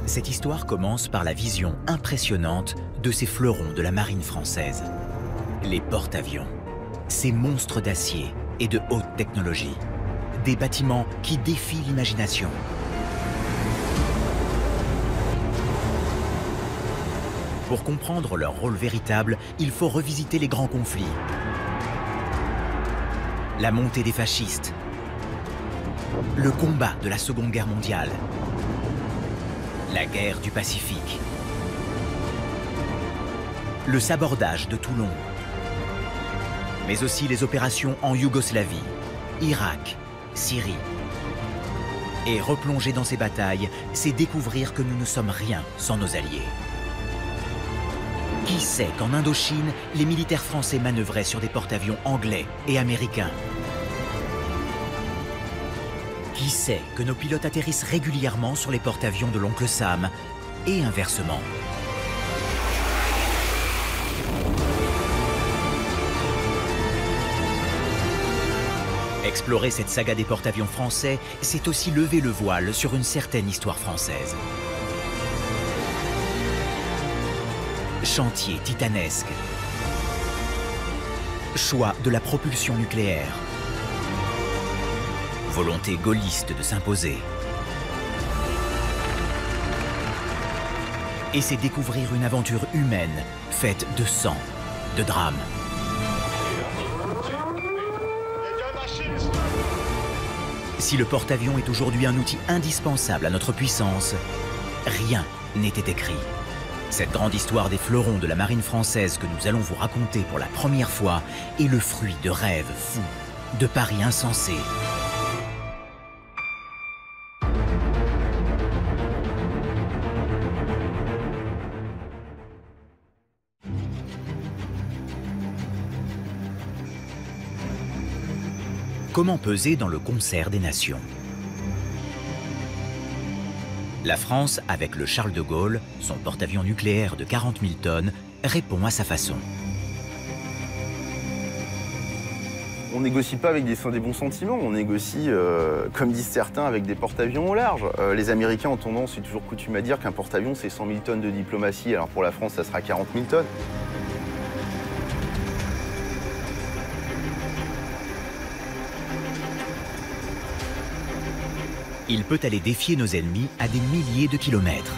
Cette histoire commence par la vision impressionnante de ces fleurons de la marine française. Les porte-avions, ces monstres d'acier et de haute technologie. Des bâtiments qui défient l'imagination. Pour comprendre leur rôle véritable, il faut revisiter les grands conflits. La montée des fascistes, le combat de la Seconde Guerre mondiale, la guerre du Pacifique, le sabordage de Toulon, mais aussi les opérations en Yougoslavie, Irak, Syrie. Et replonger dans ces batailles, c'est découvrir que nous ne sommes rien sans nos alliés. Qui sait qu'en Indochine, les militaires français manœuvraient sur des porte-avions anglais et américains? Qui sait que nos pilotes atterrissent régulièrement sur les porte-avions de l'oncle Sam et inversement? Explorer cette saga des porte-avions français, c'est aussi lever le voile sur une certaine histoire française. Chantier titanesque. Choix de la propulsion nucléaire. Volonté gaulliste de s'imposer. Et c'est découvrir une aventure humaine faite de sang, de drame. Si le porte-avions est aujourd'hui un outil indispensable à notre puissance, rien n'était écrit. Cette grande histoire des fleurons de la marine française que nous allons vous raconter pour la première fois est le fruit de rêves fous, de paris insensés. Comment peser dans le concert des nations? La France, avec le Charles de Gaulle, son porte-avions nucléaire de 40 000 tonnes, répond à sa façon. On négocie pas avec des bons sentiments, on négocie, comme disent certains, avec des porte-avions au large. Les Américains ont tendance, c'est toujours coutume à dire qu'un porte-avions, c'est 100 000 tonnes de diplomatie, alors pour la France, ça sera 40 000 tonnes. Il peut aller défier nos ennemis à des milliers de kilomètres.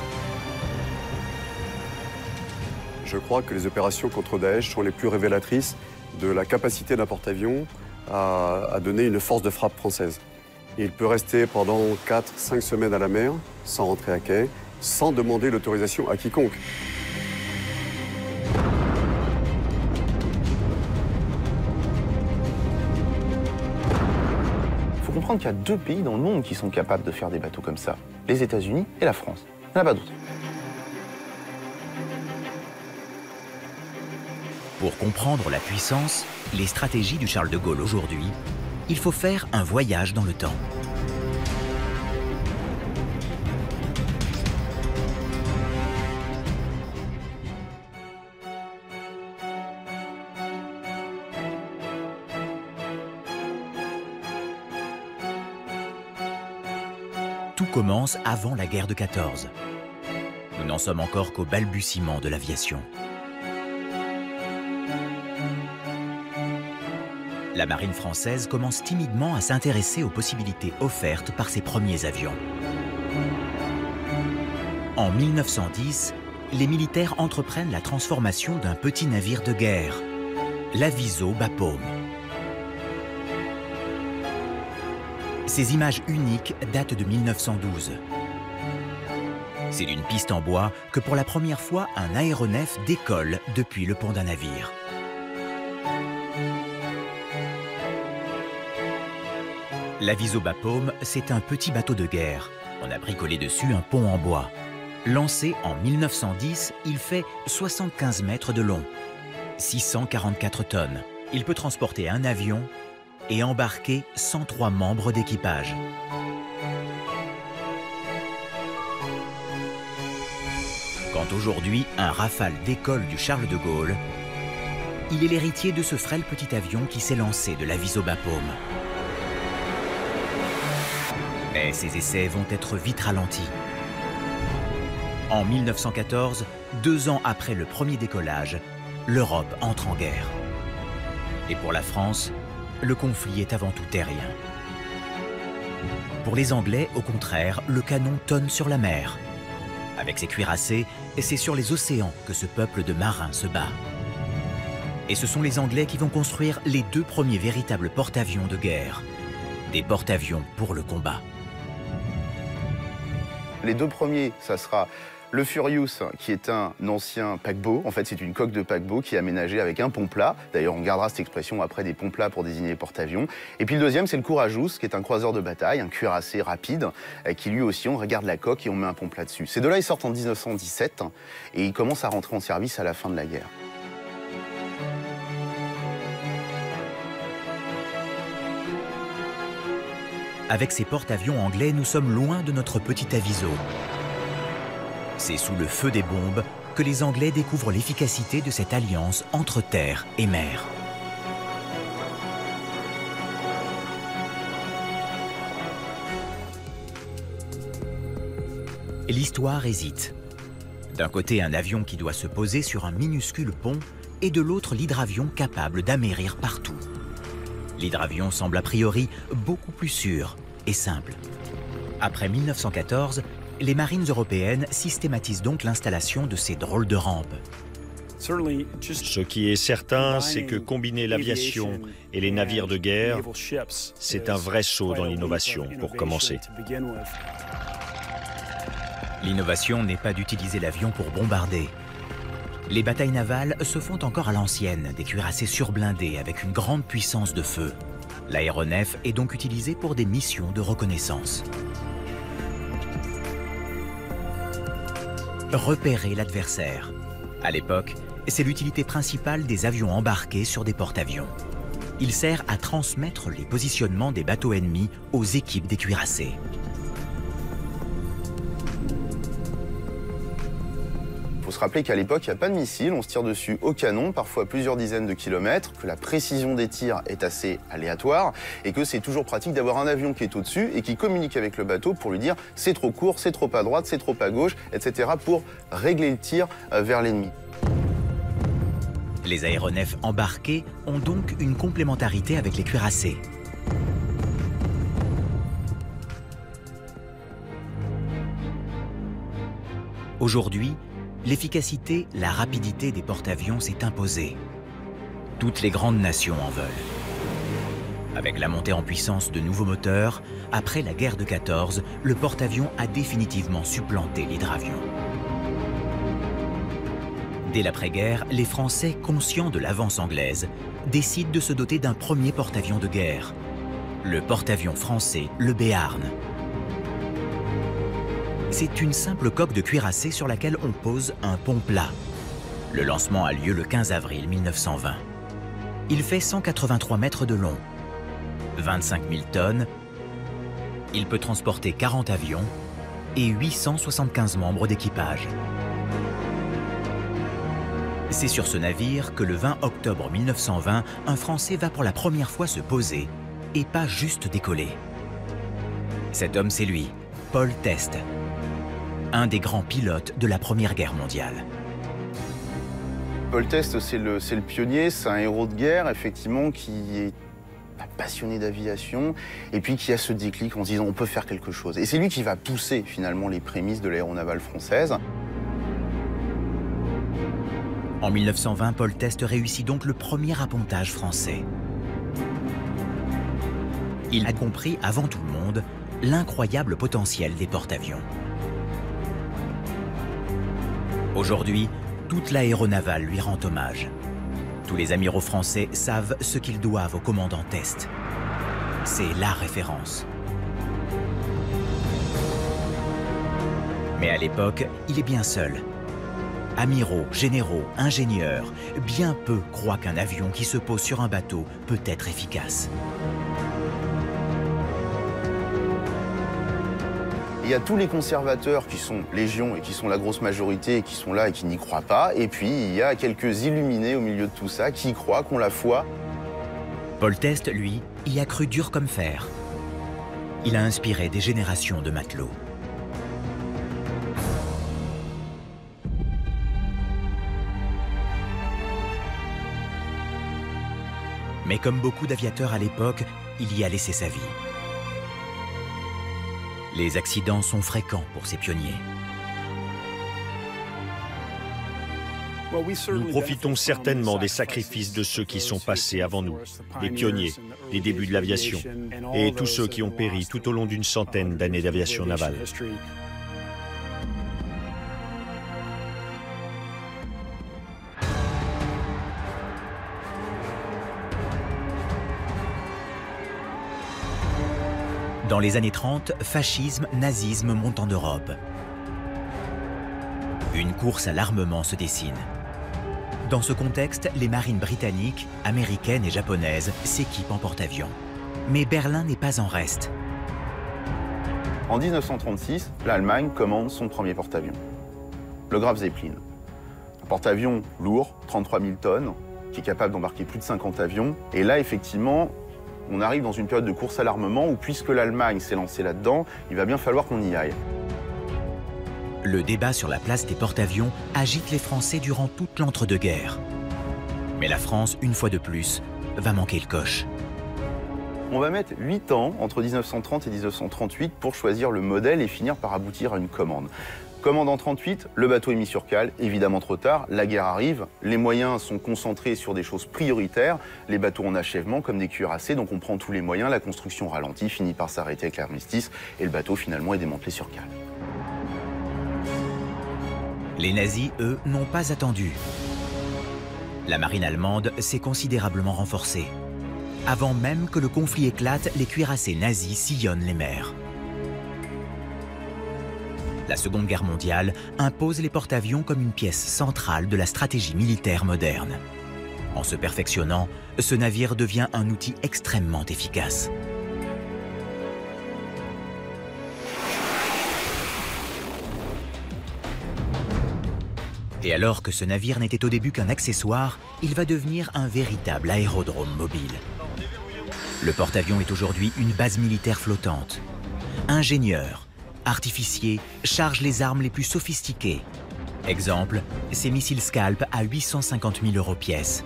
Je crois que les opérations contre Daesh sont les plus révélatrices de la capacité d'un porte-avions à donner une force de frappe française. Il peut rester pendant 4-5 semaines à la mer, sans rentrer à quai, sans demander l'autorisation à quiconque. Il faut comprendre qu'il y a deux pays dans le monde qui sont capables de faire des bateaux comme ça, les États-Unis et la France. Il n'y en a pas d'autres. Pour comprendre la puissance, les stratégies du Charles de Gaulle aujourd'hui, il faut faire un voyage dans le temps. Tout commence avant la guerre de 14. Nous n'en sommes encore qu'au balbutiement de l'aviation. La marine française commence timidement à s'intéresser aux possibilités offertes par ses premiers avions. En 1910, les militaires entreprennent la transformation d'un petit navire de guerre, l'Aviso Bapaume. Ces images uniques datent de 1912. C'est d'une piste en bois que pour la première fois un aéronef décolle depuis le pont d'un navire. L'Aviso Bapaume, c'est un petit bateau de guerre. On a bricolé dessus un pont en bois. Lancé en 1910, il fait 75 mètres de long, 644 tonnes. Il peut transporter un avion et embarquer 103 membres d'équipage. Quand aujourd'hui un Rafale décolle du Charles de Gaulle, il est l'héritier de ce frêle petit avion qui s'est lancé de l'Aviso Bapaume. Mais ces essais vont être vite ralentis. En 1914, 2 ans après le premier décollage, l'Europe entre en guerre. Et pour la France, le conflit est avant tout terrien. Pour les Anglais, au contraire, le canon tonne sur la mer. Avec ses cuirassés, c'est sur les océans que ce peuple de marins se bat. Et ce sont les Anglais qui vont construire les 2 premiers véritables porte-avions de guerre. Des porte-avions pour le combat. Les 2 premiers, ça sera le Furious, qui est un ancien paquebot. En fait, c'est une coque de paquebot qui est aménagée avec un pont plat. D'ailleurs, on gardera cette expression après des ponts plats pour désigner les porte-avions. Et puis le deuxième, c'est le Courageous, qui est un croiseur de bataille, un cuirassé rapide, qui lui aussi, on regarde la coque et on met un pont plat dessus. Ces 2-là, ils sortent en 1917 et ils commencent à rentrer en service à la fin de la guerre. Avec ces porte-avions anglais, nous sommes loin de notre petit aviso. C'est sous le feu des bombes que les Anglais découvrent l'efficacité de cette alliance entre terre et mer. L'histoire hésite. D'un côté, un avion qui doit se poser sur un minuscule pont et de l'autre, l'hydravion capable d'amérir partout. L'hydravion semble a priori beaucoup plus sûr et simple. Après 1914, les marines européennes systématisent donc l'installation de ces drôles de rampes. Ce qui est certain, c'est que combiner l'aviation et les navires de guerre, c'est un vrai saut dans l'innovation, pour commencer. L'innovation n'est pas d'utiliser l'avion pour bombarder. Les batailles navales se font encore à l'ancienne, des cuirassés surblindés avec une grande puissance de feu. L'aéronef est donc utilisé pour des missions de reconnaissance. Repérer l'adversaire. À l'époque, c'est l'utilité principale des avions embarqués sur des porte-avions. Il sert à transmettre les positionnements des bateaux ennemis aux équipes des cuirassés. Il faut se rappeler qu'à l'époque, il n'y a pas de missiles, on se tire dessus au canon, parfois plusieurs dizaines de kilomètres, que la précision des tirs est assez aléatoire et que c'est toujours pratique d'avoir un avion qui est au-dessus et qui communique avec le bateau pour lui dire c'est trop court, c'est trop à droite, c'est trop à gauche, etc. pour régler le tir vers l'ennemi. Les aéronefs embarqués ont donc une complémentarité avec les cuirassés. Aujourd'hui, l'efficacité, la rapidité des porte-avions s'est imposée. Toutes les grandes nations en veulent. Avec la montée en puissance de nouveaux moteurs, après la guerre de 14, le porte-avions a définitivement supplanté l'hydravion. Dès l'après-guerre, les Français, conscients de l'avance anglaise, décident de se doter d'un premier porte-avions de guerre, le porte-avions français, le Béarn. C'est une simple coque de cuirassé sur laquelle on pose un pont plat. Le lancement a lieu le 15 avril 1920. Il fait 183 mètres de long, 25 000 tonnes. Il peut transporter 40 avions et 875 membres d'équipage. C'est sur ce navire que le 20 octobre 1920, un Français va pour la première fois se poser et pas juste décoller. Cet homme, c'est lui, Paul Teste, un des grands pilotes de la Première Guerre mondiale. Paul Teste, c'est le pionnier, c'est un héros de guerre, effectivement, qui est passionné d'aviation et puis qui a ce déclic en se disant on peut faire quelque chose. Et c'est lui qui va pousser finalement les prémices de l'aéronavale française. En 1920, Paul Teste réussit donc le premier appontage français. Il a compris avant tout le monde l'incroyable potentiel des porte-avions. Aujourd'hui, toute l'aéronavale lui rend hommage. Tous les amiraux français savent ce qu'ils doivent au commandant Teste. C'est la référence. Mais à l'époque, il est bien seul. Amiraux, généraux, ingénieurs, bien peu croient qu'un avion qui se pose sur un bateau peut être efficace. Il y a tous les conservateurs qui sont légion et qui sont la grosse majorité et qui sont là et qui n'y croient pas. Et puis, il y a quelques illuminés au milieu de tout ça qui croient, qui ont la foi. Paul Teste, lui, y a cru dur comme fer. Il a inspiré des générations de matelots. Mais comme beaucoup d'aviateurs à l'époque, il y a laissé sa vie. Les accidents sont fréquents pour ces pionniers. Nous profitons certainement des sacrifices de ceux qui sont passés avant nous, des pionniers, des débuts de l'aviation, et tous ceux qui ont péri tout au long d'une centaine d'années d'aviation navale. Dans les années 30, fascisme, nazisme montent en Europe. Une course à l'armement se dessine. Dans ce contexte, les marines britanniques, américaines et japonaises s'équipent en porte-avions. Mais Berlin n'est pas en reste. En 1936, l'Allemagne commande son premier porte-avions, le Graf Zeppelin. Un porte-avions lourd, 33 000 tonnes, qui est capable d'embarquer plus de 50 avions. Et là, effectivement, on arrive dans une période de course à l'armement où, puisque l'Allemagne s'est lancée là-dedans, il va bien falloir qu'on y aille. Le débat sur la place des porte-avions agite les Français durant toute l'entre-deux-guerres. Mais la France, une fois de plus, va manquer le coche. On va mettre 8 ans, entre 1930 et 1938, pour choisir le modèle et finir par aboutir à une commande. Commande en 1938, le bateau est mis sur cale, évidemment trop tard, la guerre arrive, les moyens sont concentrés sur des choses prioritaires, les bateaux en achèvement comme des cuirassés, donc on prend tous les moyens, la construction ralentit, finit par s'arrêter avec l'armistice et le bateau finalement est démantelé sur cale. Les nazis, eux, n'ont pas attendu. La marine allemande s'est considérablement renforcée. Avant même que le conflit éclate, les cuirassés nazis sillonnent les mers. La Seconde Guerre mondiale impose les porte-avions comme une pièce centrale de la stratégie militaire moderne. En se perfectionnant, ce navire devient un outil extrêmement efficace. Et alors que ce navire n'était au début qu'un accessoire, il va devenir un véritable aérodrome mobile. Le porte-avions est aujourd'hui une base militaire flottante. Ingénieurs, artificiers chargent les armes les plus sophistiquées. Exemple, ces missiles Scalp à 850 000 € pièce.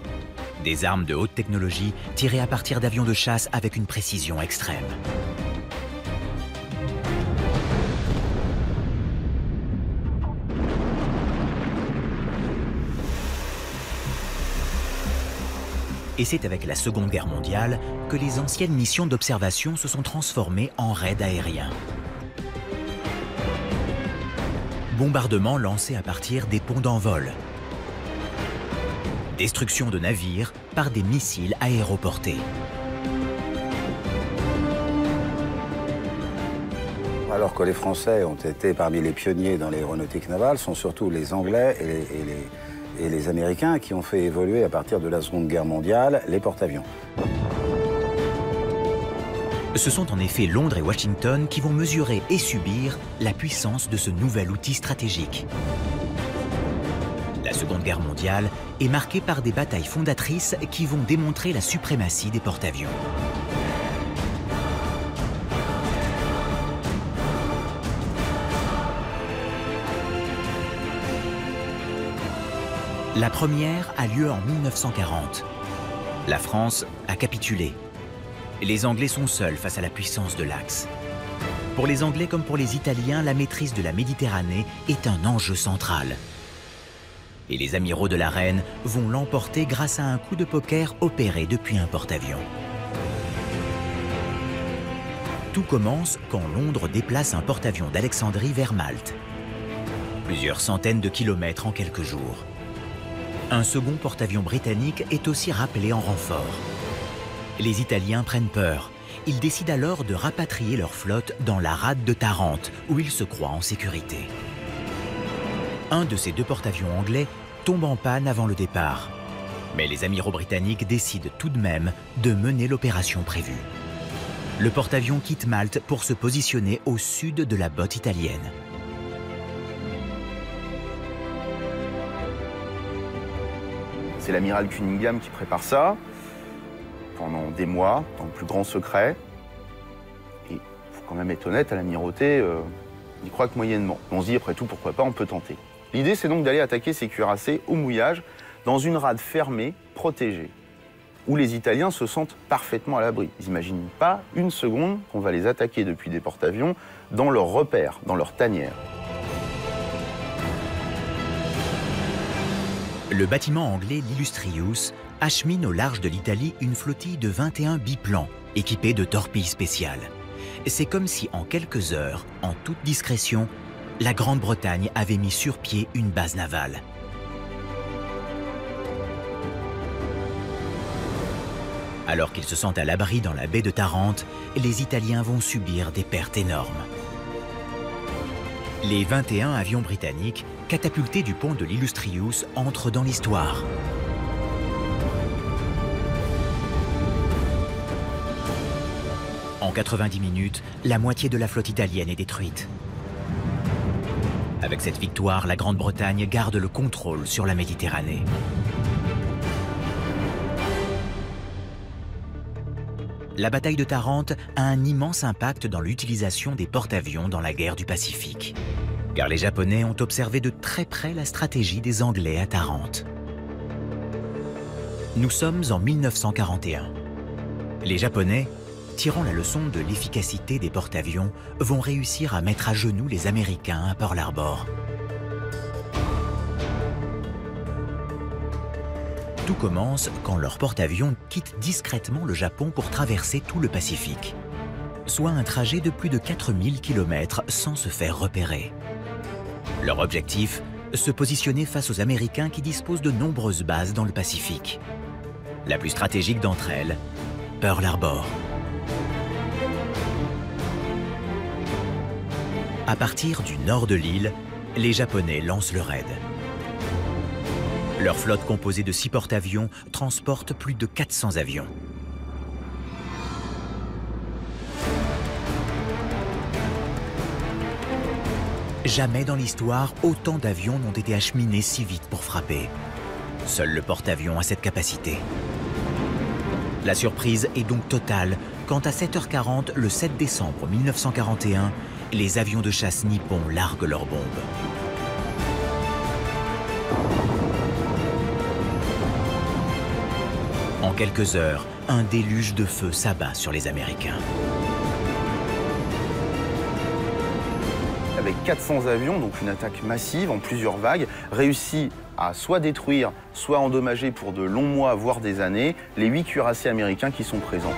Des armes de haute technologie tirées à partir d'avions de chasse avec une précision extrême. Et c'est avec la Seconde Guerre mondiale que les anciennes missions d'observation se sont transformées en raids aériens. Bombardements lancés à partir des ponts d'envol. Destruction de navires par des missiles aéroportés. Alors que les Français ont été parmi les pionniers dans l'aéronautique navale, sont surtout les Anglais et les Américains qui ont fait évoluer à partir de la Seconde Guerre mondiale les porte-avions. Ce sont en effet Londres et Washington qui vont mesurer et subir la puissance de ce nouvel outil stratégique. La Seconde Guerre mondiale est marquée par des batailles fondatrices qui vont démontrer la suprématie des porte-avions. La première a lieu en 1940. La France a capitulé. Les Anglais sont seuls face à la puissance de l'Axe. Pour les Anglais comme pour les Italiens, la maîtrise de la Méditerranée est un enjeu central. Et les amiraux de la Reine vont l'emporter grâce à un coup de poker opéré depuis un porte-avions. Tout commence quand Londres déplace un porte-avions d'Alexandrie vers Malte. Plusieurs centaines de kilomètres en quelques jours. Un second porte-avions britannique est aussi rappelé en renfort. Les Italiens prennent peur. Ils décident alors de rapatrier leur flotte dans la rade de Tarente, où ils se croient en sécurité. Un de ces deux porte-avions anglais tombe en panne avant le départ. Mais les amiraux britanniques décident tout de même de mener l'opération prévue. Le porte-avions quitte Malte pour se positionner au sud de la botte italienne. C'est l'amiral Cunningham qui prépare ça pendant des mois, dans le plus grand secret. Et il faut quand même être honnête, à l'amirauté, il croit que moyennement. On se dit, après tout, pourquoi pas, on peut tenter. L'idée, c'est donc d'aller attaquer ces cuirassés au mouillage, dans une rade fermée, protégée. où les Italiens se sentent parfaitement à l'abri. Ils n'imaginent pas une seconde qu'on va les attaquer depuis des porte-avions dans leurs repères, dans leurs tanières. Le bâtiment anglais l'Illustrious achemine au large de l'Italie une flottille de 21 biplans équipés de torpilles spéciales. C'est comme si en quelques heures, en toute discrétion, la Grande-Bretagne avait mis sur pied une base navale. Alors qu'ils se sentent à l'abri dans la baie de Tarente, les Italiens vont subir des pertes énormes. Les 21 avions britanniques, catapultés du pont de l'Illustrious, entrent dans l'histoire. En 90 minutes, la moitié de la flotte italienne est détruite. Avec cette victoire, la Grande-Bretagne garde le contrôle sur la Méditerranée. La bataille de Tarente a un immense impact dans l'utilisation des porte-avions dans la guerre du Pacifique. Car les Japonais ont observé de très près la stratégie des Anglais à Tarente. Nous sommes en 1941. Les Japonais, tirant la leçon de l'efficacité des porte-avions, vont réussir à mettre à genoux les Américains à Pearl Harbor. Tout commence quand leur porte-avions quitte discrètement le Japon pour traverser tout le Pacifique, soit un trajet de plus de 4000 km sans se faire repérer. Leur objectif, se positionner face aux Américains qui disposent de nombreuses bases dans le Pacifique. La plus stratégique d'entre elles, Pearl Harbor. À partir du nord de l'île, les Japonais lancent le raid. Leur flotte composée de 6 porte-avions transporte plus de 400 avions. Jamais dans l'histoire, autant d'avions n'ont été acheminés si vite pour frapper. Seul le porte-avions a cette capacité. La surprise est donc totale quand à 7h40, le 7 décembre 1941, les avions de chasse nippons larguent leurs bombes. En quelques heures, un déluge de feu s'abat sur les Américains. Avec 400 avions, donc une attaque massive en plusieurs vagues, réussit à soit détruire, soit endommager pour de longs mois, voire des années, les 8 cuirassés américains qui sont présents.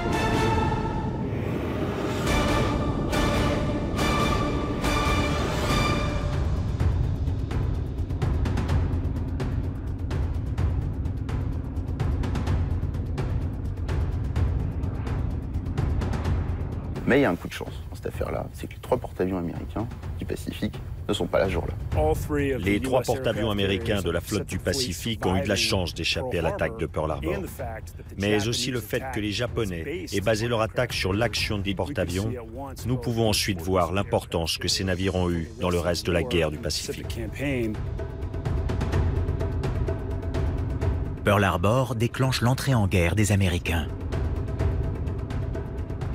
Mais il y a un coup de chance dans cette affaire-là, c'est que les 3 porte-avions américains du Pacifique ne sont pas là ce jour-là. Les 3 porte-avions américains de la flotte du Pacifique ont eu de la chance d'échapper à l'attaque de Pearl Harbor. Mais aussi le fait que les Japonais aient basé leur attaque sur l'action des porte-avions, nous pouvons ensuite voir l'importance que ces navires ont eue dans le reste de la guerre du Pacifique. Pearl Harbor déclenche l'entrée en guerre des Américains.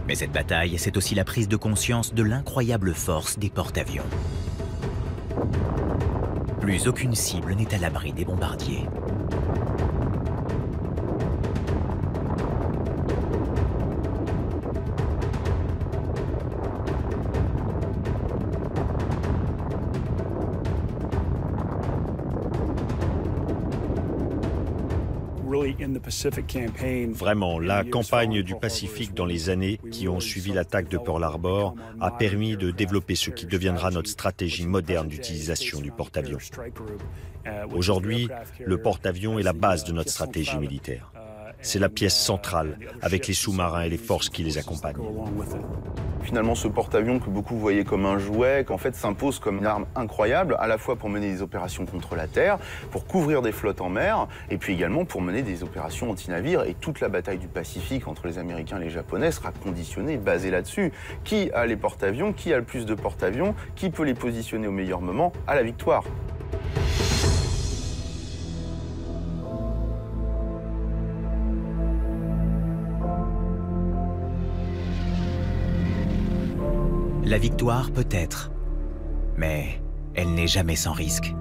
Mais cette bataille, c'est aussi la prise de conscience de l'incroyable force des porte-avions. Plus aucune cible n'est à l'abri des bombardiers. Vraiment, la campagne du Pacifique dans les années qui ont suivi l'attaque de Pearl Harbor a permis de développer ce qui deviendra notre stratégie moderne d'utilisation du porte-avions. Aujourd'hui, le porte-avions est la base de notre stratégie militaire. C'est la pièce centrale, avec les sous-marins et les forces qui les accompagnent. Finalement, ce porte-avions que beaucoup voyaient comme un jouet, qu'en fait s'impose comme une arme incroyable, à la fois pour mener des opérations contre la terre, pour couvrir des flottes en mer, et puis également pour mener des opérations anti-navires. Et toute la bataille du Pacifique entre les Américains et les Japonais sera conditionnée, basée là-dessus. Qui a les porte-avions? Qui a le plus de porte-avions? Qui peut les positionner au meilleur moment à la victoire? La victoire peut-être, mais elle n'est jamais sans risque.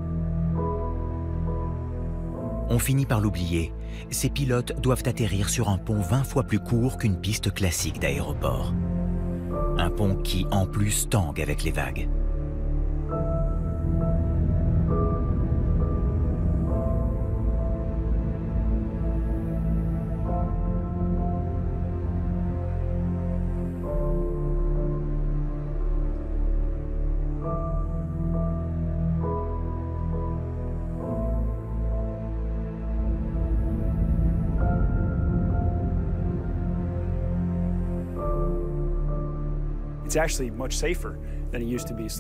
On finit par l'oublier. Ces pilotes doivent atterrir sur un pont 20 fois plus court qu'une piste classique d'aéroport. Un pont qui, en plus, tangue avec les vagues.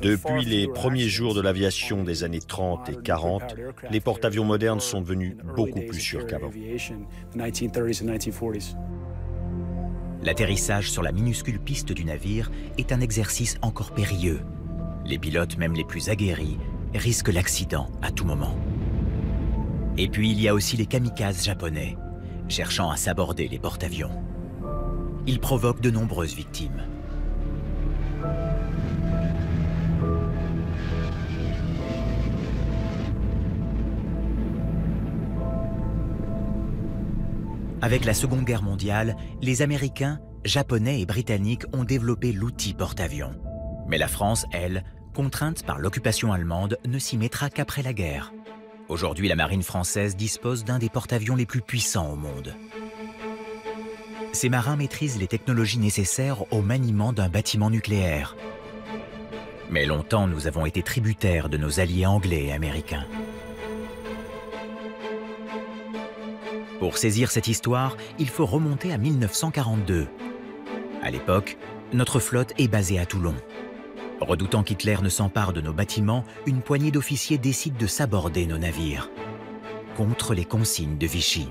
Depuis les premiers jours de l'aviation des années 30 et 40, les porte-avions modernes sont devenus beaucoup plus sûrs qu'avant. L'atterrissage sur la minuscule piste du navire est un exercice encore périlleux. Les pilotes, même les plus aguerris, risquent l'accident à tout moment. Et puis il y a aussi les kamikazes japonais, cherchant à s'aborder les porte-avions. Ils provoquent de nombreuses victimes. Avec la Seconde Guerre mondiale, les Américains, Japonais et Britanniques ont développé l'outil porte-avions. Mais la France, elle, contrainte par l'occupation allemande, ne s'y mettra qu'après la guerre. Aujourd'hui, la marine française dispose d'un des porte-avions les plus puissants au monde. Ces marins maîtrisent les technologies nécessaires au maniement d'un bâtiment nucléaire. Mais longtemps, nous avons été tributaires de nos alliés anglais et américains. Pour saisir cette histoire, il faut remonter à 1942. À l'époque, notre flotte est basée à Toulon. Redoutant qu'Hitler ne s'empare de nos bâtiments, une poignée d'officiers décide de s'aborder nos navires, contre les consignes de Vichy.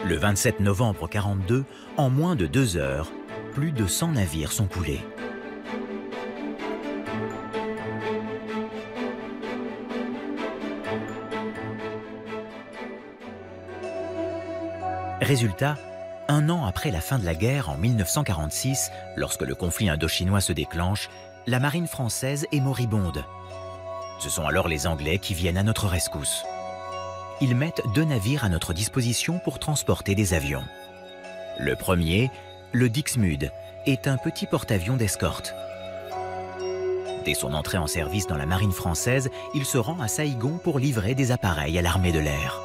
Le 27 novembre 1942, en moins de 2 heures, plus de 100 navires sont coulés. Résultat, un an après la fin de la guerre, en 1946, lorsque le conflit indo-chinois se déclenche, la marine française est moribonde. Ce sont alors les Anglais qui viennent à notre rescousse. Ils mettent 2 navires à notre disposition pour transporter des avions. Le premier, le Dixmude, est un petit porte-avions d'escorte. Dès son entrée en service dans la marine française, il se rend à Saïgon pour livrer des appareils à l'armée de l'air.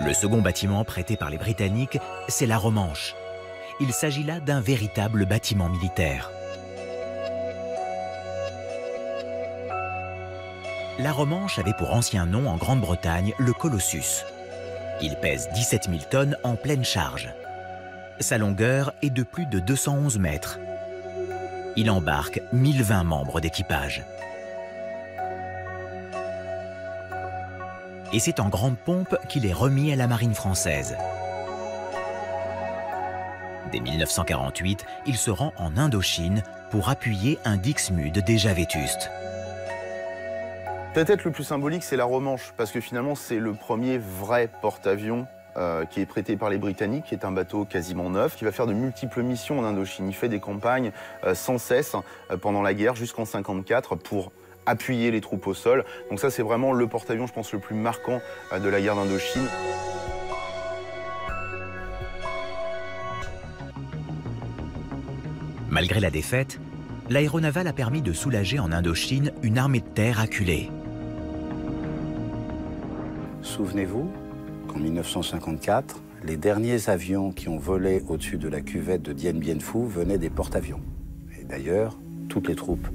Le second bâtiment prêté par les Britanniques, c'est la Romanche. Il s'agit là d'un véritable bâtiment militaire. La Romanche avait pour ancien nom en Grande-Bretagne le Colossus. Il pèse 17 000 tonnes en pleine charge. Sa longueur est de plus de 211 mètres. Il embarque 1020 membres d'équipage. Et c'est en grande pompe qu'il est remis à la marine française. Dès 1948, il se rend en Indochine pour appuyer un Dixmude déjà vétuste. Peut-être le plus symbolique, c'est la Romanche, parce que finalement, c'est le premier vrai porte-avions qui est prêté par les Britanniques, qui est un bateau quasiment neuf, qui va faire de multiples missions en Indochine. Il fait des campagnes sans cesse pendant la guerre jusqu'en 1954 pour appuyer les troupes au sol. Donc ça, c'est vraiment le porte-avions, je pense, le plus marquant de la guerre d'Indochine. Malgré la défaite, l'aéronaval a permis de soulager en Indochine une armée de terre acculée. Souvenez-vous qu'en 1954, les derniers avions qui ont volé au-dessus de la cuvette de Dien Bien Phu venaient des porte-avions. Et d'ailleurs, toutes les troupes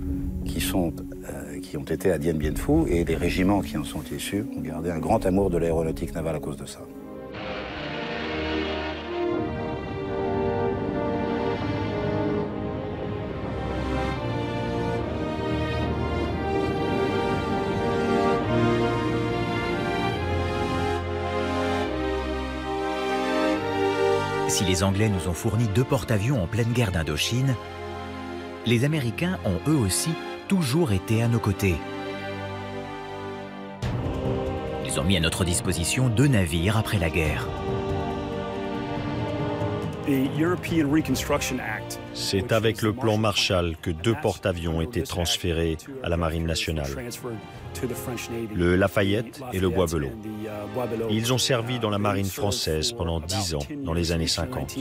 qui ont été à Dien Bien Phu et les régiments qui en sont issus ont gardé un grand amour de l'aéronautique navale à cause de ça. Si les Anglais nous ont fourni 2 porte-avions en pleine guerre d'Indochine, les Américains ont eux aussi toujours été à nos côtés. Ils ont mis à notre disposition 2 navires après la guerre. C'est avec le plan Marshall que 2 porte-avions étaient transférés à la Marine nationale, le Lafayette et le Bois-Belot. Ils ont servi dans la marine française pendant 10 ans, dans les années 50.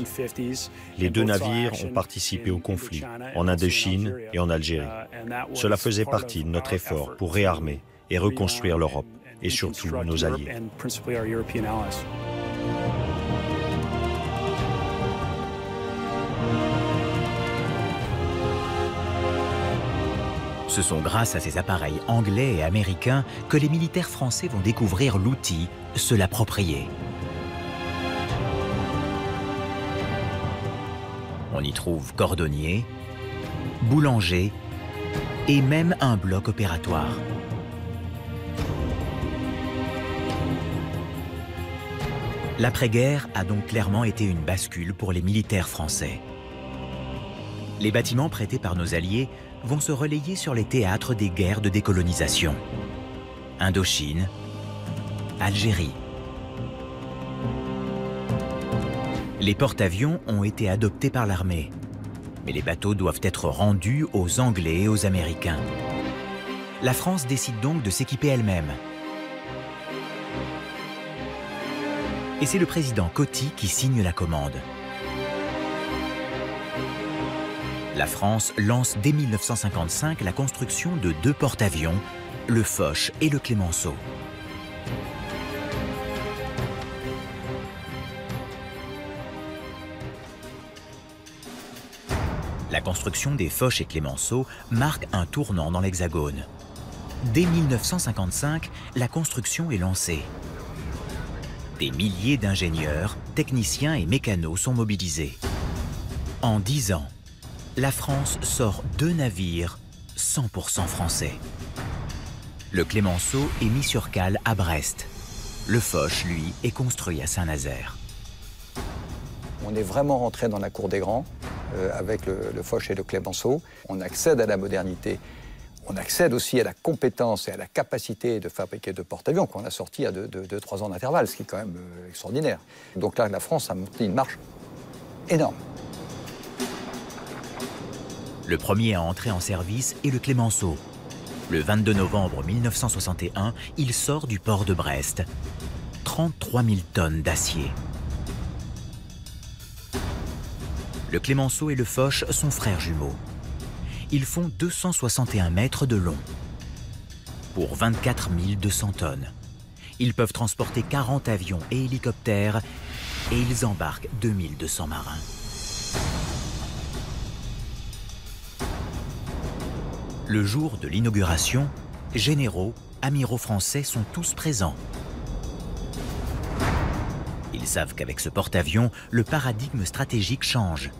Les 2 navires ont participé au conflit, en Indochine et en Algérie. Cela faisait partie de notre effort pour réarmer et reconstruire l'Europe, et surtout nos alliés. Ce sont grâce à ces appareils anglais et américains que les militaires français vont découvrir l'outil, se l'approprier. On y trouve cordonniers, boulangers et même un bloc opératoire. L'après-guerre a donc clairement été une bascule pour les militaires français. Les bâtiments prêtés par nos alliés vont se relayer sur les théâtres des guerres de décolonisation. Indochine, Algérie. Les porte-avions ont été adoptés par l'armée, mais les bateaux doivent être rendus aux Anglais et aux Américains. La France décide donc de s'équiper elle-même. Et c'est le président Coty qui signe la commande. La France lance dès 1955 la construction de 2 porte-avions, le Foch et le Clemenceau. La construction des Foch et Clemenceau marque un tournant dans l'Hexagone. Dès 1955, la construction est lancée. Des milliers d'ingénieurs, techniciens et mécanos sont mobilisés. En 10 ans, la France sort 2 navires 100% français. Le Clemenceau est mis sur cale à Brest. Le Foch, lui, est construit à Saint-Nazaire. On est vraiment rentré dans la cour des grands avec le Foch et le Clemenceau. On accède à la modernité. On accède aussi à la compétence et à la capacité de fabriquer 2 porte-avions qu'on a sortis à 2-3 ans d'intervalle, ce qui est quand même extraordinaire. Donc là, la France a monté une marche énorme. Le premier à entrer en service est le Clemenceau. Le 22 novembre 1961, il sort du port de Brest. 33 000 tonnes d'acier. Le Clemenceau et le Foch sont frères jumeaux. Ils font 261 mètres de long. Pour 24 200 tonnes. Ils peuvent transporter 40 avions et hélicoptères et ils embarquent 2200 marins. Le jour de l'inauguration, généraux, amiraux français sont tous présents. Ils savent qu'avec ce porte-avions, le paradigme stratégique change.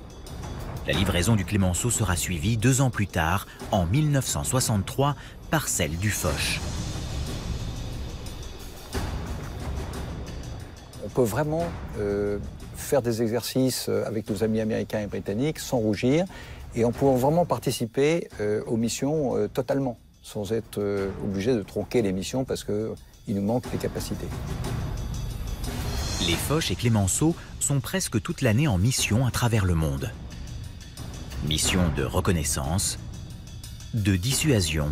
La livraison du Clemenceau sera suivie 2 ans plus tard, en 1963, par celle du Foch. On peut vraiment faire des exercices avec nos amis américains et britanniques sans rougir et on peut vraiment participer aux missions totalement, sans être obligé de tronquer les missions parce qu'il nous manque des capacités. Les Foch et Clemenceau sont presque toute l'année en mission à travers le monde. Mission de reconnaissance, de dissuasion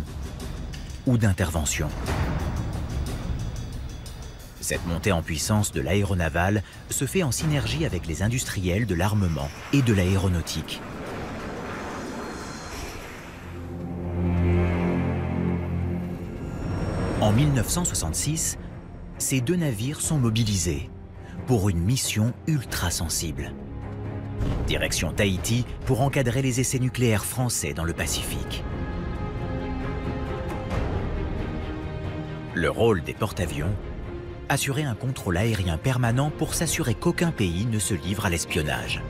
ou d'intervention. Cette montée en puissance de l'aéronaval se fait en synergie avec les industriels de l'armement et de l'aéronautique. En 1966, ces 2 navires sont mobilisés pour une mission ultra sensible. Direction Tahiti pour encadrer les essais nucléaires français dans le Pacifique. Le rôle des porte-avions, assurer un contrôle aérien permanent pour s'assurer qu'aucun pays ne se livre à l'espionnage.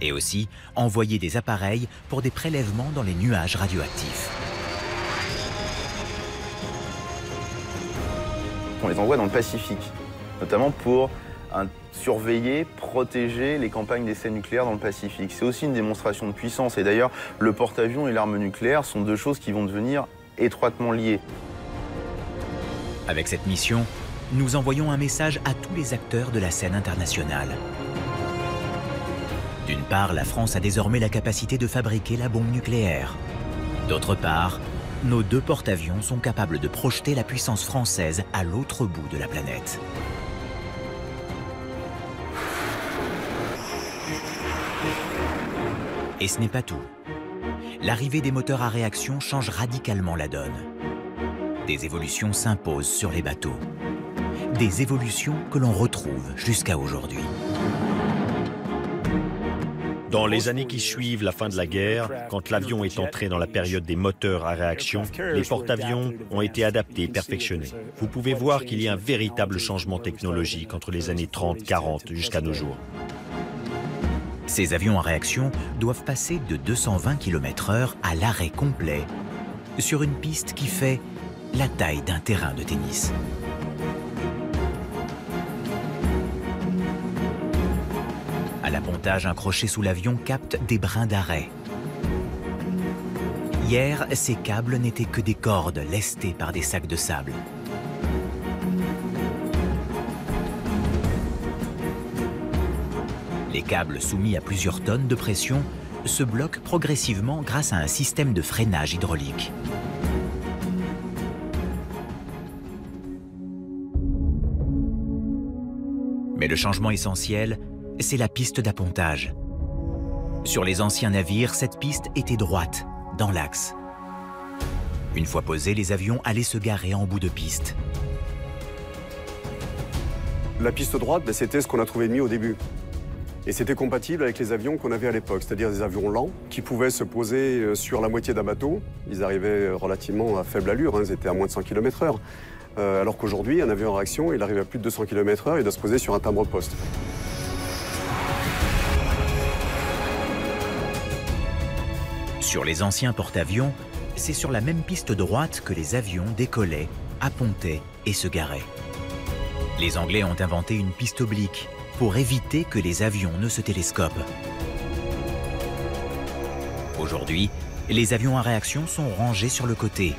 Et aussi envoyer des appareils pour des prélèvements dans les nuages radioactifs. On les envoie dans le Pacifique, notamment pour surveiller, protéger les campagnes d'essais nucléaires dans le Pacifique. C'est aussi une démonstration de puissance. Et d'ailleurs, le porte-avions et l'arme nucléaire sont 2 choses qui vont devenir étroitement liées. Avec cette mission, nous envoyons un message à tous les acteurs de la scène internationale. D'une part, la France a désormais la capacité de fabriquer la bombe nucléaire. D'autre part, nos deux porte-avions sont capables de projeter la puissance française à l'autre bout de la planète. Et ce n'est pas tout. L'arrivée des moteurs à réaction change radicalement la donne. Des évolutions s'imposent sur les bateaux. Des évolutions que l'on retrouve jusqu'à aujourd'hui. Dans les années qui suivent la fin de la guerre, quand l'avion est entré dans la période des moteurs à réaction, les porte-avions ont été adaptés et perfectionnés. Vous pouvez voir qu'il y a un véritable changement technologique entre les années 30-40 jusqu'à nos jours. Ces avions à réaction doivent passer de 220 km/h à l'arrêt complet sur une piste qui fait la taille d'un terrain de tennis. À l'appontage, un crochet sous l'avion capte des brins d'arrêt. Hier, ces câbles n'étaient que des cordes lestées par des sacs de sable. Les câbles soumis à plusieurs tonnes de pression se bloquent progressivement grâce à un système de freinage hydraulique. Mais le changement essentiel, c'est la piste d'appontage. Sur les anciens navires, cette piste était droite, dans l'axe. Une fois posés, les avions allaient se garer en bout de piste. La piste droite, c'était ce qu'on a trouvé de mieux au début. Et c'était compatible avec les avions qu'on avait à l'époque, c'est-à-dire des avions lents qui pouvaient se poser sur la moitié d'un bateau. Ils arrivaient relativement à faible allure, ils étaient à moins de 100 km/h. Alors qu'aujourd'hui, un avion en réaction, il arrive à plus de 200 km/h et doit se poser sur un timbre-poste. Sur les anciens porte-avions, c'est sur la même piste droite que les avions décollaient, appontaient et se garaient. Les Anglais ont inventé une piste oblique pour éviter que les avions ne se télescopent. Aujourd'hui, les avions à réaction sont rangés sur le côté,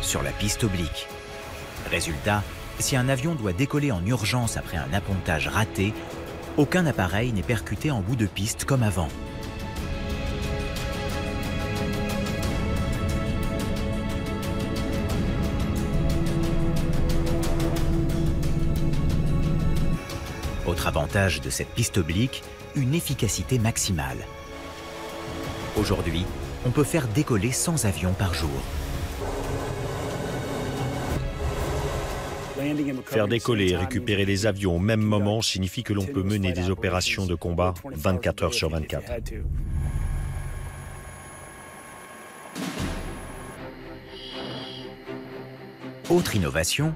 sur la piste oblique. Résultat, si un avion doit décoller en urgence après un appontage raté, aucun appareil n'est percuté en bout de piste comme avant. Autre avantage de cette piste oblique, une efficacité maximale. Aujourd'hui, on peut faire décoller 100 avions par jour. Faire décoller et récupérer les avions au même moment signifie que l'on peut mener des opérations de combat 24 heures sur 24. Autre innovation,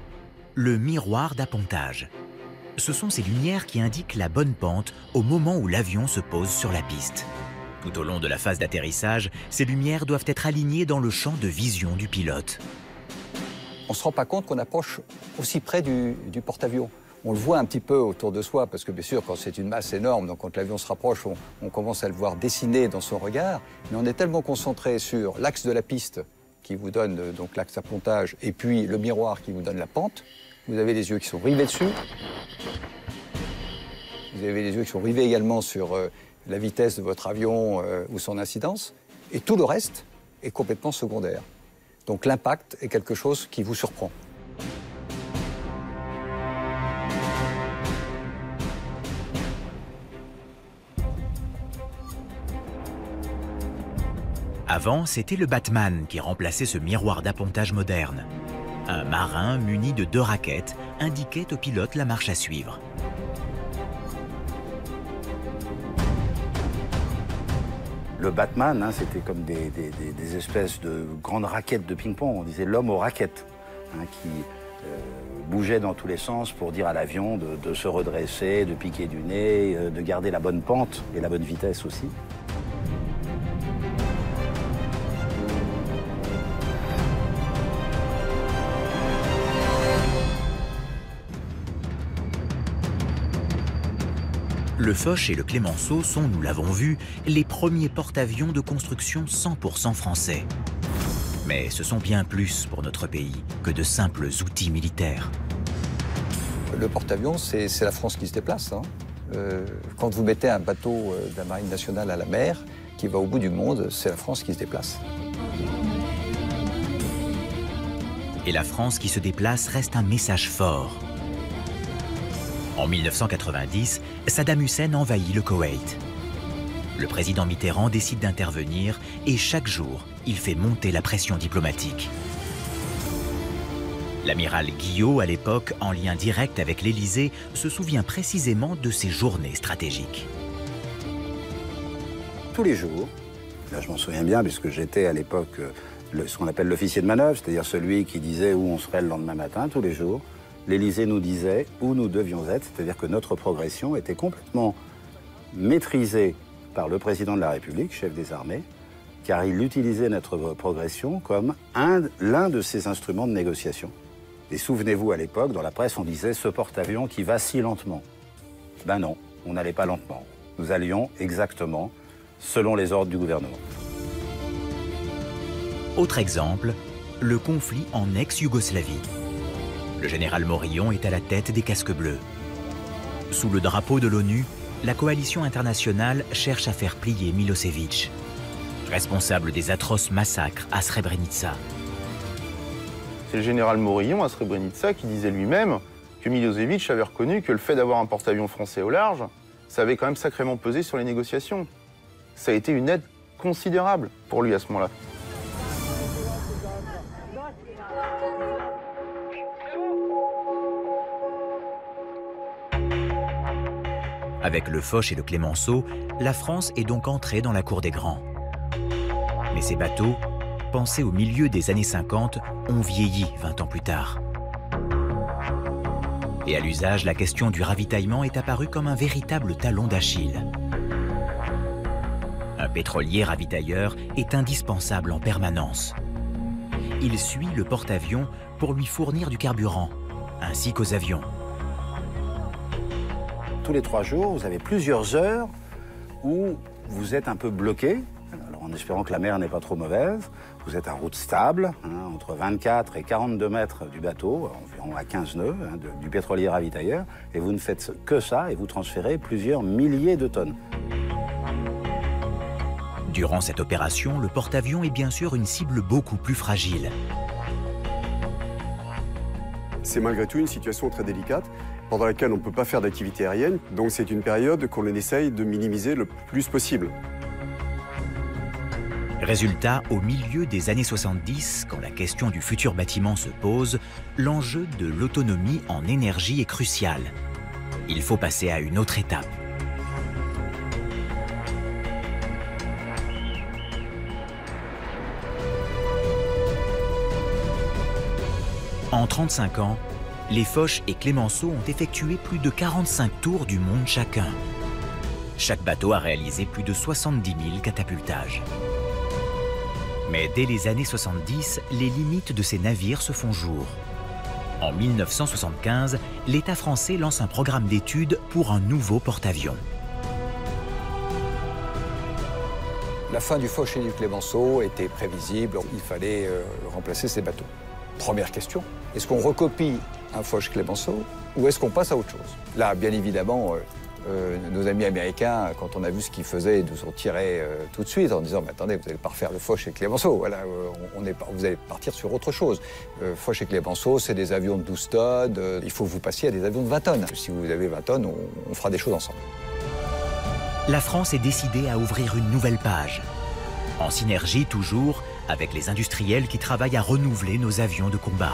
le miroir d'appontage. Ce sont ces lumières qui indiquent la bonne pente au moment où l'avion se pose sur la piste. Tout au long de la phase d'atterrissage, ces lumières doivent être alignées dans le champ de vision du pilote. On ne se rend pas compte qu'on approche aussi près du porte-avions. On le voit un petit peu autour de soi, parce que bien sûr, quand c'est une masse énorme, donc quand l'avion se rapproche, on commence à le voir dessiner dans son regard. Mais on est tellement concentré sur l'axe de la piste, qui vous donne donc l'axe d'appontage, et puis le miroir qui vous donne la pente. Vous avez les yeux qui sont rivés dessus. Vous avez les yeux qui sont rivés également sur la vitesse de votre avion ou son incidence. Et tout le reste est complètement secondaire. Donc l'impact est quelque chose qui vous surprend. Avant, c'était le Batman qui remplaçait ce miroir d'appontage moderne. Un marin muni de 2 raquettes indiquait au pilote la marche à suivre. Le Batman, c'était comme des espèces de grandes raquettes de ping-pong. On disait l'homme aux raquettes, qui bougeait dans tous les sens pour dire à l'avion de se redresser, de piquer du nez, de garder la bonne pente et la bonne vitesse aussi. Le Foch et le Clemenceau sont, nous l'avons vu, les premiers porte-avions de construction 100% français. Mais ce sont bien plus pour notre pays que de simples outils militaires. Le porte-avions, c'est la France qui se déplace. Quand vous mettez un bateau de la Marine nationale à la mer, qui va au bout du monde, c'est la France qui se déplace. Et la France qui se déplace reste un message fort. En 1990, Saddam Hussein envahit le Koweït. Le président Mitterrand décide d'intervenir et chaque jour, il fait monter la pression diplomatique. L'amiral Guillot, à l'époque, en lien direct avec l'Élysée, se souvient précisément de ces journées stratégiques. Tous les jours, là je m'en souviens bien puisque j'étais à l'époque ce qu'on appelle l'officier de manœuvre, c'est-à-dire celui qui disait où on serait le lendemain matin, tous les jours, l'Élysée nous disait où nous devions être, c'est-à-dire que notre progression était complètement maîtrisée par le président de la République, chef des armées, car il utilisait notre progression comme l'un de ses instruments de négociation. Et souvenez-vous, à l'époque, dans la presse, on disait ce porte-avions qui va si lentement. Ben non, on n'allait pas lentement. Nous allions exactement selon les ordres du gouvernement. Autre exemple, le conflit en ex-Yougoslavie. Le général Morillon est à la tête des casques bleus. Sous le drapeau de l'ONU, la coalition internationale cherche à faire plier Milosevic, responsable des atroces massacres à Srebrenica. C'est le général Morillon à Srebrenica qui disait lui-même que Milosevic avait reconnu que le fait d'avoir un porte-avions français au large, ça avait quand même sacrément pesé sur les négociations. Ça a été une aide considérable pour lui à ce moment-là. Avec le Foch et le Clémenceau, la France est donc entrée dans la cour des grands. Mais ces bateaux, pensés au milieu des années 50, ont vieilli 20 ans plus tard. Et à l'usage, la question du ravitaillement est apparue comme un véritable talon d'Achille. Un pétrolier ravitailleur est indispensable en permanence. Il suit le porte-avions pour lui fournir du carburant, ainsi qu'aux avions. Tous les 3 jours, vous avez plusieurs heures où vous êtes un peu bloqué, alors en espérant que la mer n'est pas trop mauvaise. Vous êtes à route stable, entre 24 et 42 mètres du bateau, environ à 15 nœuds, du pétrolier ravitailleur, et vous ne faites que ça et vous transférez plusieurs milliers de tonnes. Durant cette opération, le porte-avions est bien sûr une cible beaucoup plus fragile. C'est malgré tout une situation très délicate, pendant laquelle on ne peut pas faire d'activité aérienne, donc c'est une période qu'on essaye de minimiser le plus possible. Résultat, au milieu des années 70, quand la question du futur bâtiment se pose, l'enjeu de l'autonomie en énergie est crucial. Il faut passer à une autre étape. En 35 ans, les Foch et Clémenceau ont effectué plus de 45 tours du monde chacun. Chaque bateau a réalisé plus de 70 000 catapultages. Mais dès les années 70, les limites de ces navires se font jour. En 1975, l'État français lance un programme d'études pour un nouveau porte-avions. La fin du Foch et du Clémenceau était prévisible, il fallait remplacer ces bateaux. Première question, est-ce qu'on recopie un Foch Clémenceau ou est-ce qu'on passe à autre chose? Là, bien évidemment, nos amis américains, quand on a vu ce qu'ils faisaient, nous ont tiré tout de suite en disant « Mais attendez, vous n'allez pas refaire le Foch et Clémenceau, voilà, vous allez partir sur autre chose. Foch et Clémenceau, c'est des avions de 12 tonnes, il faut que vous passiez à des avions de 20 tonnes. Si vous avez 20 tonnes, on fera des choses ensemble. » La France est décidée à ouvrir une nouvelle page. En synergie toujours avec les industriels qui travaillent à renouveler nos avions de combat.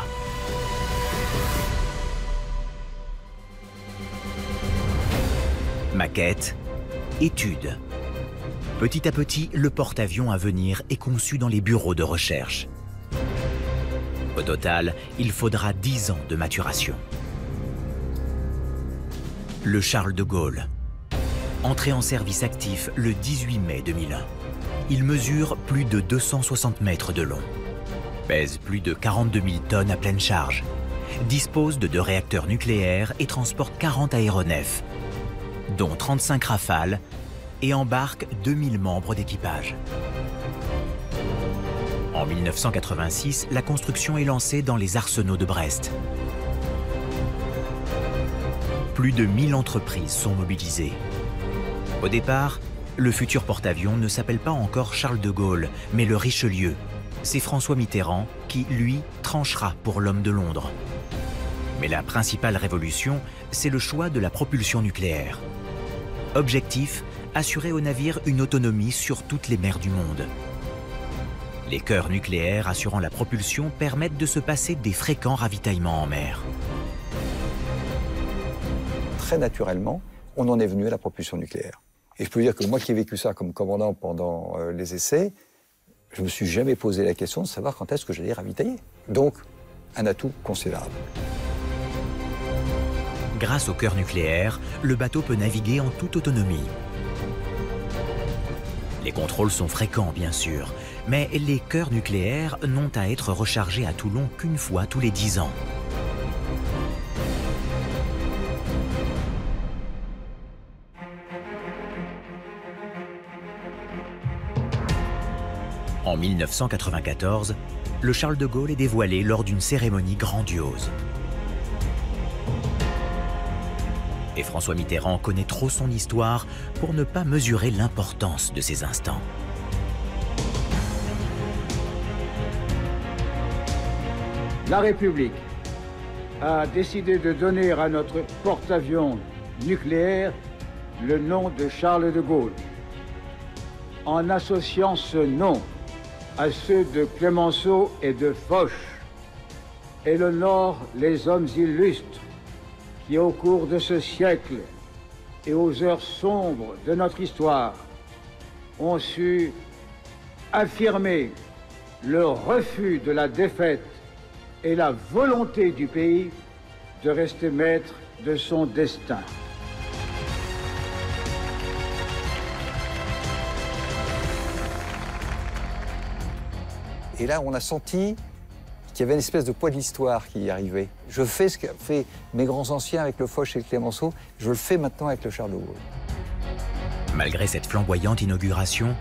Maquette, études. Petit à petit, le porte-avions à venir est conçu dans les bureaux de recherche. Au total, il faudra 10 ans de maturation. Le Charles de Gaulle. Entré en service actif le 18 mai 2001. Il mesure plus de 260 mètres de long. Pèse plus de 42 000 tonnes à pleine charge. Dispose de 2 réacteurs nucléaires et transporte 40 aéronefs, dont 35 Rafales, et embarque 2000 membres d'équipage. En 1986, la construction est lancée dans les arsenaux de Brest. Plus de 1000 entreprises sont mobilisées. Au départ, le futur porte-avions ne s'appelle pas encore Charles de Gaulle, mais le Richelieu. C'est François Mitterrand qui, lui, tranchera pour l'homme de Londres. Mais la principale révolution, c'est le choix de la propulsion nucléaire. Objectif, assurer aux navires une autonomie sur toutes les mers du monde. Les chœurs nucléaires assurant la propulsion permettent de se passer des fréquents ravitaillements en mer. Très naturellement, on en est venu à la propulsion nucléaire. Et je peux dire que moi qui ai vécu ça comme commandant pendant les essais, je ne me suis jamais posé la question de savoir quand est-ce que j'allais ravitailler. Donc, un atout considérable. Grâce au chœur nucléaire, le bateau peut naviguer en toute autonomie. Les contrôles sont fréquents, bien sûr, mais les chœurs nucléaires n'ont à être rechargés à Toulon qu'une fois tous les 10 ans. En 1994, le Charles de Gaulle est dévoilé lors d'une cérémonie grandiose. Et François Mitterrand connaît trop son histoire pour ne pas mesurer l'importance de ces instants. La République a décidé de donner à notre porte-avions nucléaire le nom de Charles de Gaulle. En associant ce nom à ceux de Clemenceau et de Foch, elle honore les hommes illustres qui, au cours de ce siècle et aux heures sombres de notre histoire, ont su affirmer le refus de la défaite et la volonté du pays de rester maître de son destin. Et là, on a senti qu'il y avait une espèce de poids de l'histoire qui y arrivait. Je fais ce qu'ont fait mes grands anciens avec le Foch et le Clemenceau, je le fais maintenant avec le Charles de Gaulle. Malgré cette flamboyante inauguration,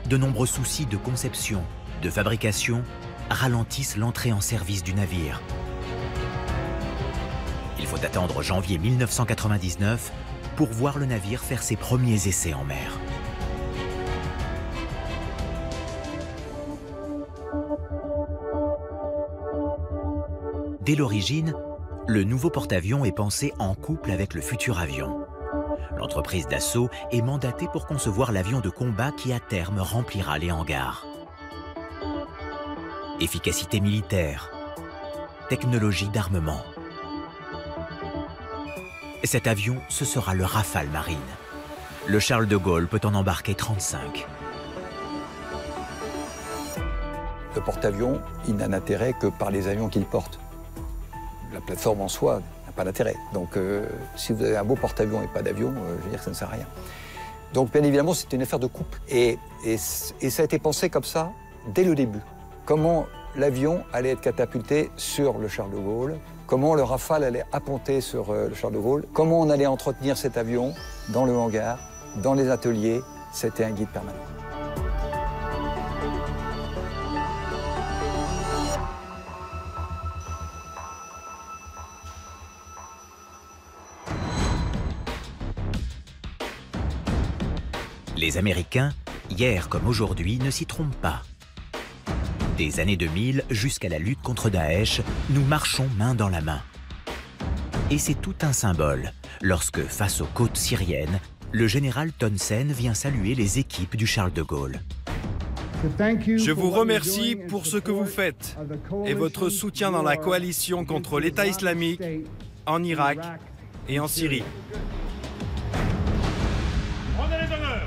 de nombreux soucis de conception, de fabrication, ralentissent l'entrée en service du navire. Il faut attendre janvier 1999 pour voir le navire faire ses premiers essais en mer. Dès l'origine, le nouveau porte-avions est pensé en couple avec le futur avion. L'entreprise Dassault est mandatée pour concevoir l'avion de combat qui, à terme, remplira les hangars. Efficacité militaire, technologie d'armement. Cet avion, ce sera le Rafale Marine. Le Charles de Gaulle peut en embarquer 35. Le porte-avions, il n'a d'intérêt que par les avions qu'il porte. La plateforme en soi n'a pas d'intérêt. Donc, si vous avez un beau porte-avions et pas d'avion, je veux dire que ça ne sert à rien. Donc, bien évidemment, c'est une affaire de couple. Et ça a été pensé comme ça dès le début. Comment l'avion allait être catapulté sur le Charles de Gaulle, comment le Rafale allait apponter sur le Charles de Gaulle, comment on allait entretenir cet avion dans le hangar, dans les ateliers. C'était un guide permanent. Les Américains, hier comme aujourd'hui, ne s'y trompent pas. Des années 2000 jusqu'à la lutte contre Daesh, nous marchons main dans la main. Et c'est tout un symbole lorsque, face aux côtes syriennes, le général Townsend vient saluer les équipes du Charles de Gaulle. Je vous remercie pour ce que vous faites et votre soutien dans la coalition contre l'État islamique en Irak et en Syrie.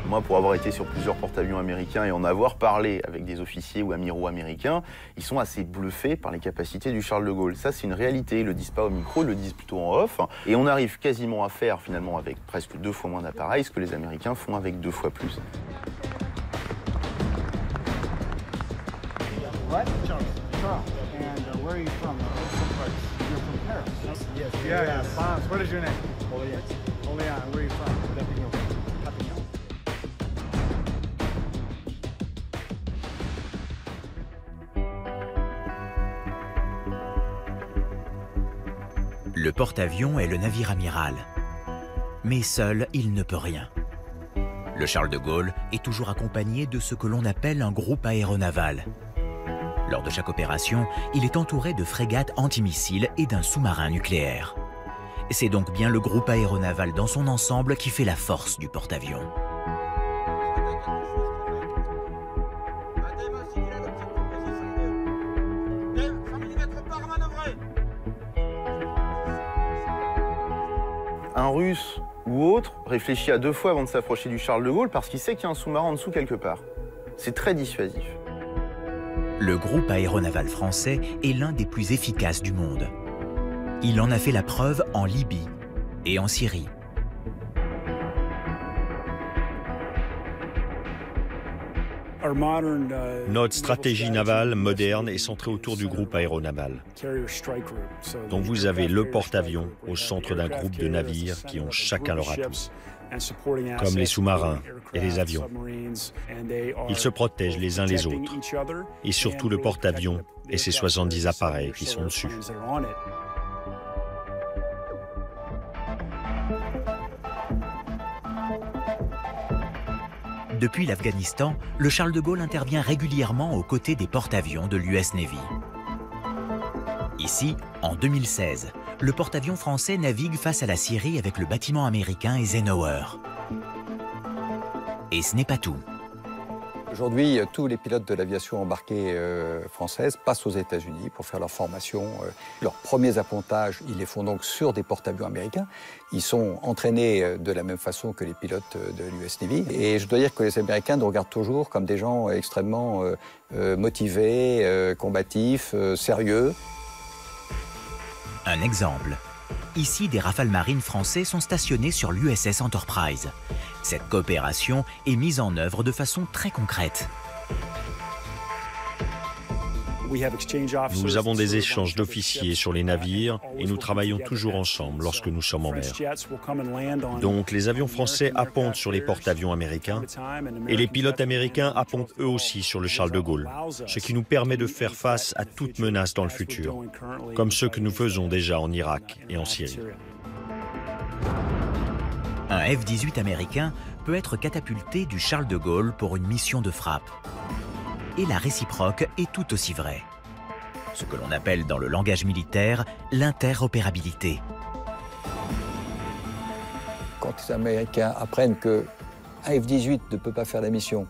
Moi, pour avoir été sur plusieurs porte-avions américains et en avoir parlé avec des officiers ou amiraux américains, ils sont assez bluffés par les capacités du Charles de Gaulle. Ça, c'est une réalité. Ils ne le disent pas au micro, ils le disent plutôt en off. Et on arrive quasiment à faire, finalement, avec presque 2 fois moins d'appareils, ce que les Américains font avec 2 fois plus. What? Charles. And where are you from? You're from Paris. Yes. Yeah. France. What is your name? Olean. Olean. Where are you from? Perpignan. Perpignan. Le porte-avions est le navire amiral. Mais seul, il ne peut rien. Le Charles de Gaulle est toujours accompagné de ce que l'on appelle un groupe aéronaval. Lors de chaque opération, il est entouré de frégates antimissiles et d'un sous-marin nucléaire. C'est donc bien le groupe aéronaval dans son ensemble qui fait la force du porte-avions. Un Russe ou autre réfléchit à 2 fois avant de s'approcher du Charles de Gaulle parce qu'il sait qu'il y a un sous-marin en dessous quelque part. C'est très dissuasif. Le groupe aéronaval français est l'un des plus efficaces du monde. Il en a fait la preuve en Libye et en Syrie. Notre stratégie navale moderne est centrée autour du groupe aéronaval. Donc vous avez le porte-avions au centre d'un groupe de navires qui ont chacun leur atout, comme les sous-marins et les avions. Ils se protègent les uns les autres, et surtout le porte-avions et ses 70 appareils qui sont dessus. Depuis l'Afghanistan, le Charles de Gaulle intervient régulièrement aux côtés des porte-avions de l'US Navy. Ici, en 2016, le porte-avions français navigue face à la Syrie avec le bâtiment américain Eisenhower. Et ce n'est pas tout. Aujourd'hui, tous les pilotes de l'aviation embarquée française passent aux États-Unis pour faire leur formation. Leurs premiers appontages, ils les font donc sur des porte-avions américains. Ils sont entraînés de la même façon que les pilotes de l'US Navy. Et je dois dire que les Américains nous regardent toujours comme des gens extrêmement motivés, combatifs, sérieux. Un exemple. Ici, des Rafales marines français sont stationnés sur l'USS Enterprise. Cette coopération est mise en œuvre de façon très concrète. Nous avons des échanges d'officiers sur les navires et nous travaillons toujours ensemble lorsque nous sommes en mer. Donc les avions français appontent sur les porte-avions américains et les pilotes américains appontent eux aussi sur le Charles de Gaulle, ce qui nous permet de faire face à toute menace dans le futur, comme ce que nous faisons déjà en Irak et en Syrie. Un F-18 américain peut être catapulté du Charles de Gaulle pour une mission de frappe. Et la réciproque est tout aussi vraie. Ce que l'on appelle dans le langage militaire l'interopérabilité. Quand les Américains apprennent qu'un F-18 ne peut pas faire la mission,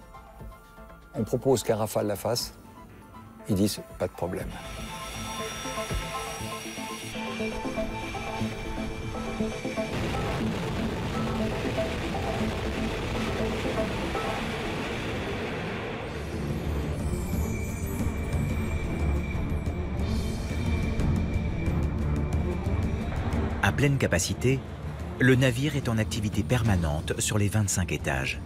on propose qu'un Rafale la fasse, ils disent pas de problème. À pleine capacité, le navire est en activité permanente sur les 25 étages.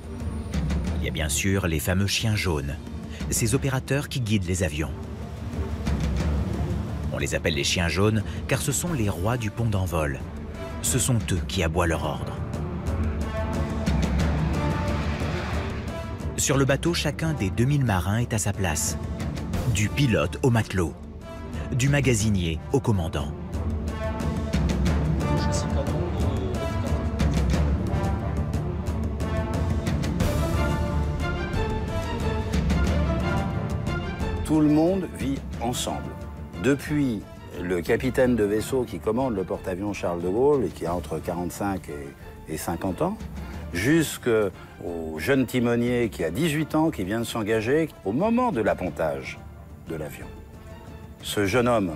Il y a bien sûr les fameux chiens jaunes, ces opérateurs qui guident les avions. On les appelle les chiens jaunes car ce sont les rois du pont d'envol. Ce sont eux qui aboient leur ordre. Sur le bateau, chacun des 2000 marins est à sa place. Du pilote au matelot, du magasinier au commandant. Tout le monde vit ensemble. Depuis le capitaine de vaisseau qui commande le porte-avions Charles de Gaulle et qui a entre 45 et 50 ans, jusqu'au jeune timonier qui a 18 ans, qui vient de s'engager au moment de l'appontage de l'avion. Ce jeune homme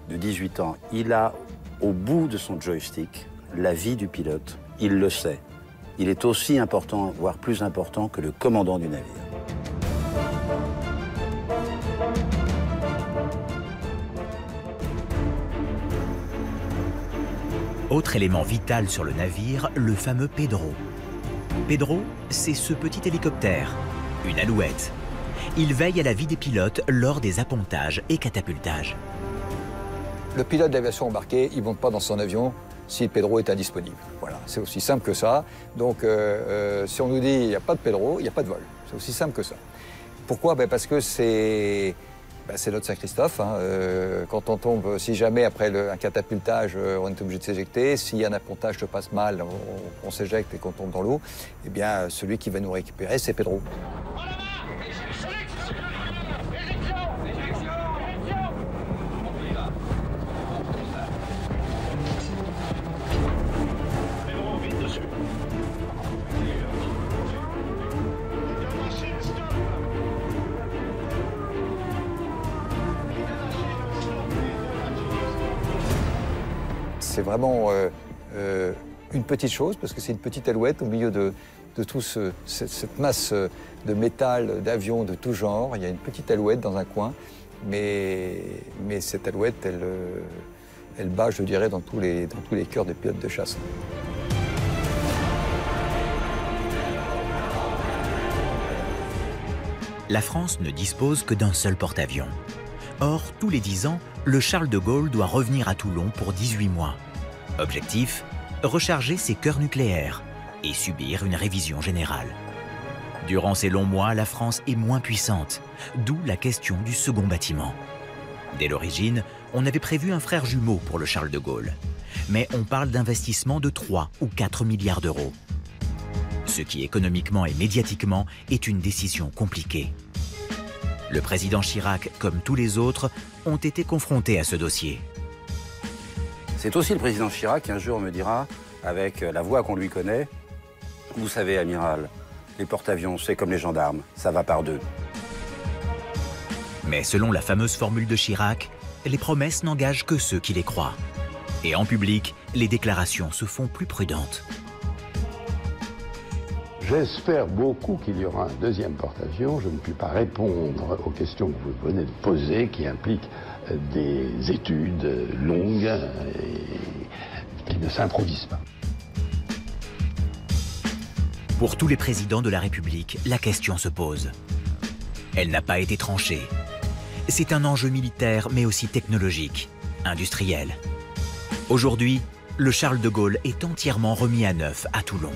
de 18 ans, il a au bout de son joystick la vie du pilote. Il le sait. Il est aussi important, voire plus important que le commandant du navire. Autre élément vital sur le navire, le fameux Pedro. Pedro, c'est ce petit hélicoptère, une alouette. Il veille à la vie des pilotes lors des appontages et catapultages. Le pilote d'aviation embarqué, il ne monte pas dans son avion si le Pedro est indisponible. Voilà, c'est aussi simple que ça. Donc, si on nous dit qu'il n'y a pas de Pedro, il n'y a pas de vol. C'est aussi simple que ça. Pourquoi? Parce que c'est C'est notre Saint-Christophe. Hein. Quand on tombe, si jamais après un catapultage, on est obligé de s'éjecter, si un appontage se passe mal, on s'éjecte et qu'on tombe dans l'eau, eh bien, celui qui va nous récupérer, c'est Pedro. C'est vraiment une petite chose, parce que c'est une petite alouette au milieu de toute cette masse de métal, d'avions de tout genre. Il y a une petite alouette dans un coin, mais cette alouette, elle bat, je dirais, dans tous les cœurs des pilotes de chasse. La France ne dispose que d'un seul porte-avions. Or, tous les 10 ans, le Charles de Gaulle doit revenir à Toulon pour 18 mois. Objectif, recharger ses cœurs nucléaires et subir une révision générale. Durant ces longs mois, la France est moins puissante, d'où la question du second bâtiment. Dès l'origine, on avait prévu un frère jumeau pour le Charles de Gaulle. Mais on parle d'investissement de 3 ou 4 milliards d'euros. Ce qui économiquement et médiatiquement est une décision compliquée. Le président Chirac, comme tous les autres, ont été confrontés à ce dossier. C'est aussi le président Chirac qui un jour me dira, avec la voix qu'on lui connaît, « Vous savez, amiral, les porte-avions, c'est comme les gendarmes, ça va par deux. » Mais selon la fameuse formule de Chirac, les promesses n'engagent que ceux qui les croient. Et en public, les déclarations se font plus prudentes. J'espère beaucoup qu'il y aura un deuxième porte-avions. Je ne puis pas répondre aux questions que vous venez de poser, qui impliquent des études longues et qui ne s'improvisent pas. Pour tous les présidents de la République, la question se pose. Elle n'a pas été tranchée. C'est un enjeu militaire, mais aussi technologique, industriel. Aujourd'hui, le Charles de Gaulle est entièrement remis à neuf à Toulon.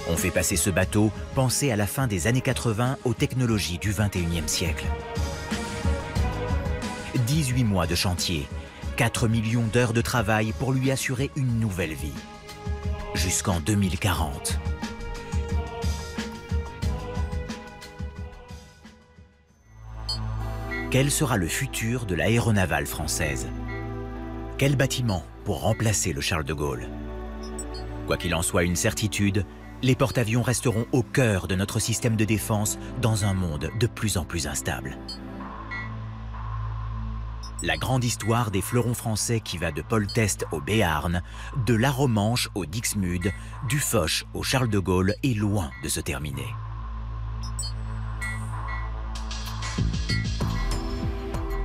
On fait passer ce bateau, pensé à la fin des années 80 aux technologies du 21e siècle. 18 mois de chantier, 4 millions d'heures de travail pour lui assurer une nouvelle vie. Jusqu'en 2040. Quel sera le futur de l'aéronavale française? Quel bâtiment pour remplacer le Charles de Gaulle? Quoi qu'il en soit, une certitude, les porte-avions resteront au cœur de notre système de défense dans un monde de plus en plus instable. La grande histoire des fleurons français qui va de Poltest au Béarn, de la Romanche au Dixmude, du Foch au Charles de Gaulle est loin de se terminer.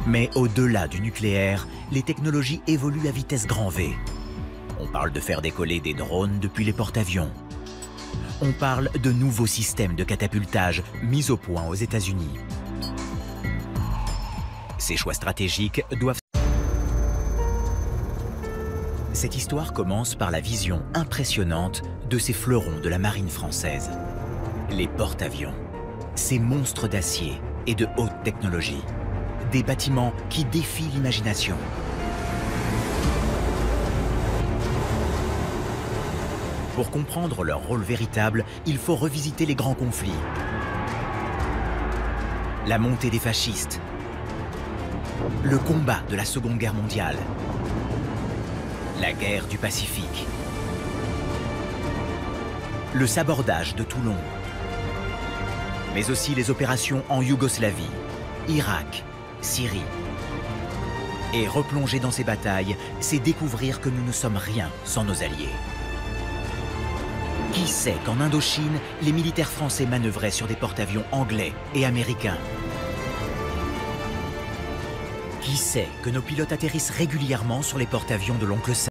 Mais au-delà du nucléaire, les technologies évoluent à vitesse grand V. On parle de faire décoller des drones depuis les porte-avions. On parle de nouveaux systèmes de catapultage mis au point aux États-Unis. Ces choix stratégiques doivent... Cette histoire commence par la vision impressionnante de ces fleurons de la marine française. Les porte-avions, ces monstres d'acier et de haute technologie. Des bâtiments qui défient l'imagination. Pour comprendre leur rôle véritable, il faut revisiter les grands conflits. La montée des fascistes. Le combat de la Seconde Guerre mondiale. La guerre du Pacifique. Le sabordage de Toulon. Mais aussi les opérations en Yougoslavie, Irak, Syrie. Et replonger dans ces batailles, c'est découvrir que nous ne sommes rien sans nos alliés. Qui sait qu'en Indochine, les militaires français manœuvraient sur des porte-avions anglais et américains? Qui sait que nos pilotes atterrissent régulièrement sur les porte-avions de l'oncle Sam?